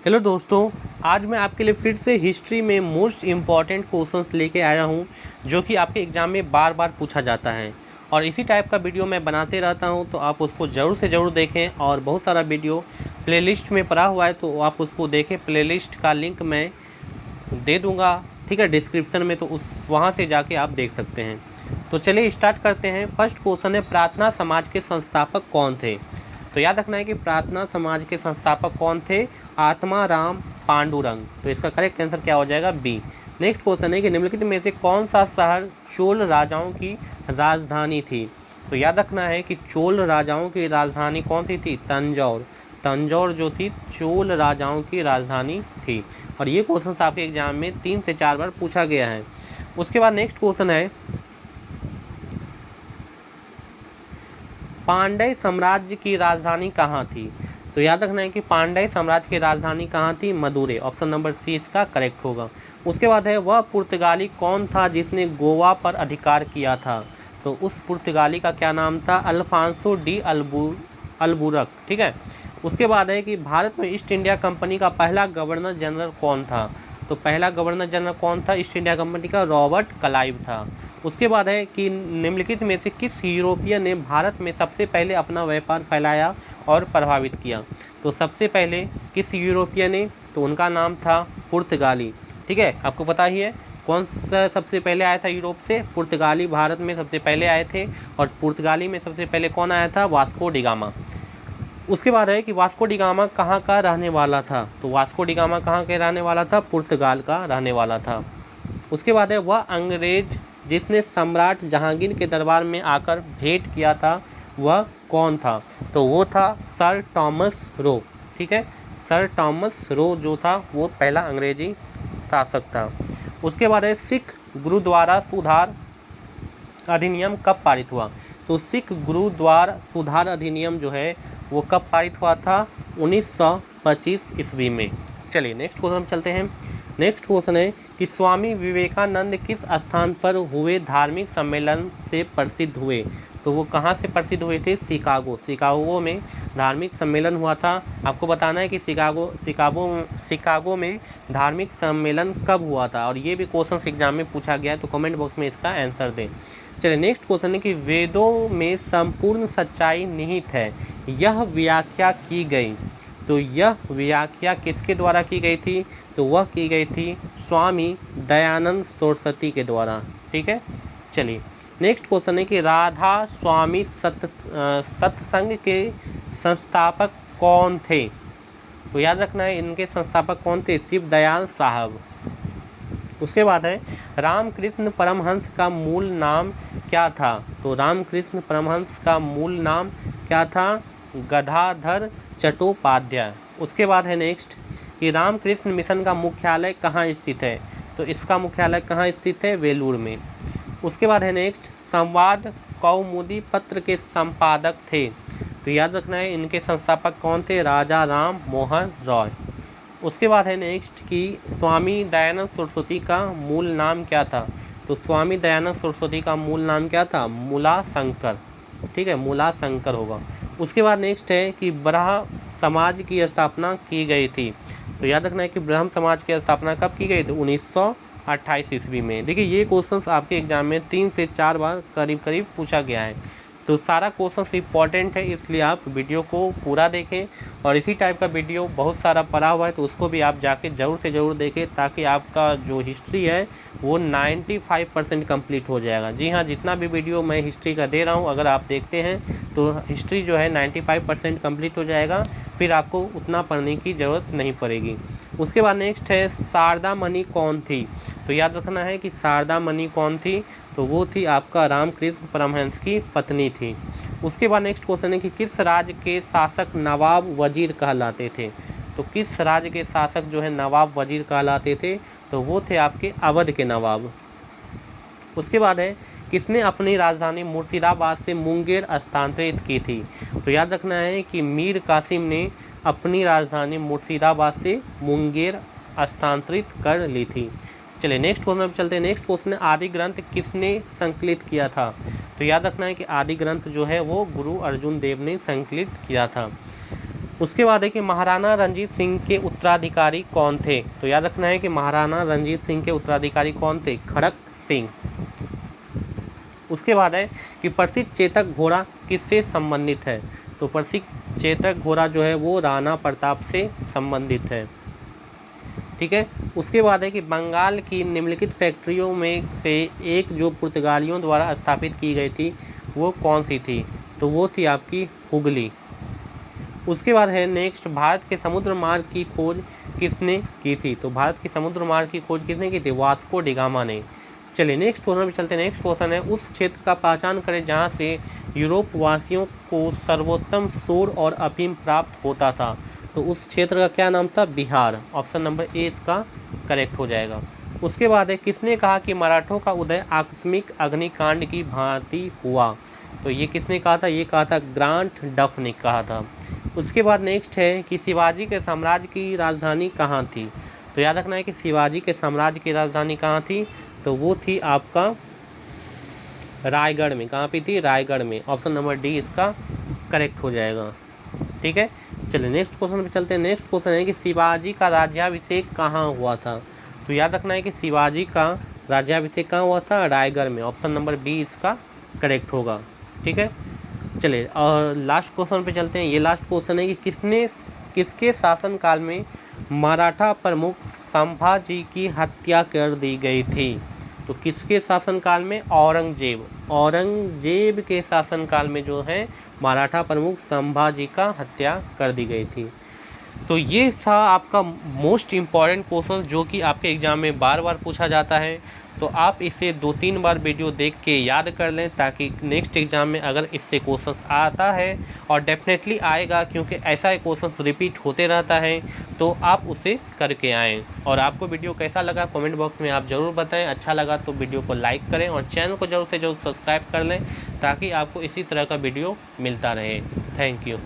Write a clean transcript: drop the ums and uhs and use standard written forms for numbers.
Hello दोस्तों, आज मैं आपके लिए फिर से हिस्ट्री में मोस्ट इम्पॉर्टेंट क्वेश्चंस लेके आया हूं जो कि आपके एग्ज़ाम में बार बार पूछा जाता है। और इसी टाइप का वीडियो मैं बनाते रहता हूं, तो आप उसको ज़रूर से ज़रूर देखें। और बहुत सारा वीडियो प्लेलिस्ट में पड़ा हुआ है, तो आप उसको देखें। प्लेलिस्ट का लिंक मैं दे दूँगा, ठीक है, डिस्क्रिप्शन में, तो उस वहाँ से जाके आप देख सकते हैं। तो चलिए स्टार्ट करते हैं। फर्स्ट क्वेश्चन है, प्रार्थना समाज के संस्थापक कौन थे? तो याद रखना है कि प्रार्थना समाज के संस्थापक कौन थे? आत्माराम पांडुरंग। तो इसका करेक्ट आंसर क्या हो जाएगा? बी। नेक्स्ट क्वेश्चन है कि निम्नलिखित में से कौन सा शहर चोल राजाओं की राजधानी थी? तो याद रखना है कि चोल राजाओं की राजधानी कौन सी थी? तंजौर। तंजौर जो थी चोल राजाओं की राजधानी थी। और ये क्वेश्चन आपके एग्जाम में 3 से 4 बार पूछा गया है। उसके बाद नेक्स्ट क्वेश्चन है, पांड्य साम्राज्य की राजधानी कहाँ थी? तो याद रखना है कि पांड्य साम्राज्य की राजधानी कहाँ थी? मदुरै। ऑप्शन नंबर सी इसका करेक्ट होगा। उसके बाद है, वह पुर्तगाली कौन था जिसने गोवा पर अधिकार किया था? तो उस पुर्तगाली का क्या नाम था? अल्फांसो डी अल्बुरक, ठीक है। उसके बाद है कि भारत में ईस्ट इंडिया कंपनी का पहला गवर्नर जनरल कौन था? तो पहला गवर्नर जनरल कौन था ईस्ट इंडिया कंपनी का? रॉबर्ट क्लाइव था। उसके बाद है कि निम्नलिखित में से किस यूरोपीय ने भारत में सबसे पहले अपना व्यापार फैलाया और प्रभावित किया? तो सबसे पहले किस यूरोपीय ने? तो उनका नाम था पुर्तगाली, ठीक है। आपको पता ही है कौन सा सबसे पहले आया था यूरोप से? पुर्तगाली भारत में सबसे पहले आए थे। और पुर्तगाली में सबसे पहले कौन आया था? Vasco da Gama. उसके बाद है कि वास्को डिगामा कहाँ का रहने वाला था? तो वास्को डिगामा कहाँ के रहने वाला था? पुर्तगाल का रहने वाला था। उसके बाद है, वह अंग्रेज जिसने सम्राट जहांगीर के दरबार में आकर भेंट किया था, वह कौन था? तो वो था सर टॉमस रो, ठीक है। सर टॉमस रो जो था वो पहला अंग्रेजी शासक था। उसके बाद है, सिख गुरुद्वारा सुधार अधिनियम कब पारित हुआ? तो सिख गुरुद्वारा सुधार अधिनियम जो है वो कब पारित हुआ था? 1925 ईस्वी में। चलिए नेक्स्ट क्वेश्चन हम चलते हैं। नेक्स्ट क्वेश्चन है कि स्वामी विवेकानंद किस स्थान पर हुए धार्मिक सम्मेलन से प्रसिद्ध हुए? तो वो कहाँ से प्रसिद्ध हुए थे? शिकागो में धार्मिक सम्मेलन हुआ था। आपको बताना है कि शिकागो में धार्मिक सम्मेलन कब हुआ था। और ये भी क्वेश्चन एग्जाम में पूछा गया है, तो कमेंट बॉक्स में इसका आंसर दें। चलिए नेक्स्ट क्वेश्चन है कि वेदों में संपूर्ण सच्चाई निहित है, यह व्याख्या की गई। तो यह व्याख्या किसके द्वारा की गई थी? तो वह की गई थी स्वामी दयानंद सरस्वती के द्वारा, ठीक है। चलिए नेक्स्ट क्वेश्चन है कि राधा स्वामी सत्संग के संस्थापक कौन थे? तो याद रखना है इनके संस्थापक कौन थे? शिव दयाल साहब। उसके बाद है, रामकृष्ण परमहंस का मूल नाम क्या था? तो रामकृष्ण परमहंस का मूल नाम क्या था? गदाधर चट्टोपाध्याय। उसके बाद है नेक्स्ट कि रामकृष्ण मिशन का मुख्यालय कहाँ स्थित है? तो इसका मुख्यालय कहाँ स्थित है? वेलूर में। उसके बाद है नेक्स्ट, संवाद कौमुदी पत्र के संपादक थे। तो याद रखना है इनके संस्थापक कौन थे? राजा राम मोहन रॉय। उसके बाद है नेक्स्ट कि स्वामी दयानंद सरस्वती का मूल नाम क्या था? तो स्वामी दयानंद सरस्वती का मूल नाम क्या था? मूला शंकर, ठीक है, मूला शंकर होगा। उसके बाद नेक्स्ट है कि ब्रह्म समाज की स्थापना की गई थी। तो याद रखना है कि ब्रह्म समाज की स्थापना कब की गई थी? 1928 ईस्वी में। देखिए ये क्वेश्चंस आपके एग्जाम में 3 से 4 बार करीब पूछा गया है। तो सारा क्वेश्चन इंपॉर्टेंट है, इसलिए आप वीडियो को पूरा देखें। और इसी टाइप का वीडियो बहुत सारा पड़ा हुआ है, तो उसको भी आप जाके ज़रूर से ज़रूर देखें, ताकि आपका जो हिस्ट्री है वो 95% कंप्लीट हो जाएगा। जी हाँ, जितना भी वीडियो मैं हिस्ट्री का दे रहा हूँ, अगर आप देखते हैं तो हिस्ट्री जो है 95% कंप्लीट हो जाएगा। फिर आपको उतना पढ़ने की ज़रूरत नहीं पड़ेगी। उसके बाद नेक्स्ट है, शारदा मणि कौन थी? तो याद रखना है कि शारदा मणि कौन थी? तो वो थी आपका रामकृष्ण परमहंस की पत्नी थी। उसके बाद नेक्स्ट क्वेश्चन है कि किस राज्य के शासक नवाब वजीर कहलाते थे? तो किस राज्य के शासक जो है नवाब वजीर कहलाते थे? तो वो थे आपके अवध के नवाब। उसके बाद है, किसने अपनी राजधानी मुर्शिदाबाद से मुंगेर स्थानांतरित की थी? तो याद रखना है कि मीर कासिम ने अपनी राजधानी मुर्शिदाबाद से मुंगेर स्थानांतरित कर ली थी। चलिए नेक्स्ट क्वेश्चन पर चलते हैं। नेक्स्ट क्वेश्चन है, आदि ग्रंथ किसने संकलित किया था? तो याद रखना है कि आदि ग्रंथ जो है वो गुरु अर्जुन देव ने संकलित किया था। उसके बाद है कि महाराणा रंजीत सिंह के उत्तराधिकारी कौन थे। तो याद रखना है कि महाराणा रंजीत सिंह के उत्तराधिकारी कौन थे, खड़क सिंह। उसके बाद है कि प्रसिद्ध चेतक घोड़ा किससे संबंधित है। तो प्रसिद्ध चेतक घोड़ा जो है वो राणा प्रताप से संबंधित है, ठीक है। उसके बाद है कि बंगाल की निम्नलिखित फैक्ट्रियों में से एक जो पुर्तगालियों द्वारा स्थापित की गई थी वो कौन सी थी। तो वो थी आपकी हुगली। उसके बाद है नेक्स्ट, भारत के समुद्र मार्ग की खोज किसने की थी। तो भारत के समुद्र मार्ग की खोज किसने की थी, वास्को डी गामा ने। चलिए नेक्स्ट क्वेश्चन पे चलते हैं। नेक्स्ट क्वेश्चन है, उस क्षेत्र का पहचान करें जहाँ से यूरोप वासियों को सर्वोत्तम सूर और अफीम प्राप्त होता था। तो उस क्षेत्र का क्या नाम था, बिहार। ऑप्शन नंबर ए इसका करेक्ट हो जाएगा। उसके बाद है, किसने कहा कि मराठों का उदय आकस्मिक अग्निकांड की भांति हुआ। तो ये किसने कहा था, ये कहा था ग्रांट डफ ने कहा था। उसके बाद नेक्स्ट है कि शिवाजी के साम्राज्य की राजधानी कहाँ थी। तो याद रखना है कि शिवाजी के साम्राज्य की राजधानी कहाँ थी, तो वो थी आपका रायगढ़ में। कहाँ पे थी, रायगढ़ में। ऑप्शन नंबर डी इसका करेक्ट हो जाएगा, ठीक है। चलिए नेक्स्ट क्वेश्चन पे चलते हैं। नेक्स्ट क्वेश्चन है कि शिवाजी का राज्याभिषेक कहाँ हुआ था। तो याद रखना है कि शिवाजी का राज्याभिषेक कहाँ हुआ था, रायगढ़ में। ऑप्शन नंबर बी इसका करेक्ट होगा, ठीक है। चलिए और लास्ट क्वेश्चन पे चलते हैं। ये लास्ट क्वेश्चन है कि किसके शासनकाल में मराठा प्रमुख संभाजी की हत्या कर दी गई थी। तो किसके शासनकाल में, औरंगजेब के शासनकाल में जो है मराठा प्रमुख संभाजी का हत्या कर दी गई थी। तो ये था आपका मोस्ट इम्पॉर्टेंट क्वेश्चन जो कि आपके एग्ज़ाम में बार बार पूछा जाता है। तो आप इसे 2-3 बार वीडियो देख के याद कर लें ताकि नेक्स्ट एग्ज़ाम में अगर इससे क्वेश्चन आता है, और डेफिनेटली आएगा क्योंकि ऐसा क्वेश्चन रिपीट होते रहता है, तो आप उसे करके आएँ। और आपको वीडियो कैसा लगा कमेंट बॉक्स में आप ज़रूर बताएं। अच्छा लगा तो वीडियो को लाइक करें और चैनल को ज़रूर से ज़रूर सब्सक्राइब कर लें ताकि आपको इसी तरह का वीडियो मिलता रहे। Thank you.